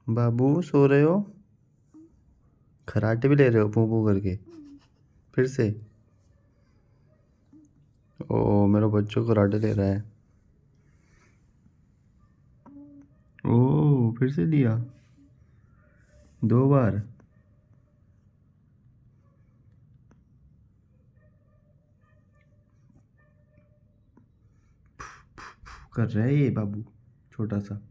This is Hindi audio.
बाबू सो रहे हो? खराटे भी ले रहे हो पू पू करके? फिर से? ओ, मेरा बच्चों खराटे ले रहा है। ओ, फिर से लिया? 2 बार? कर रहा है ये बाबू, छोटा सा।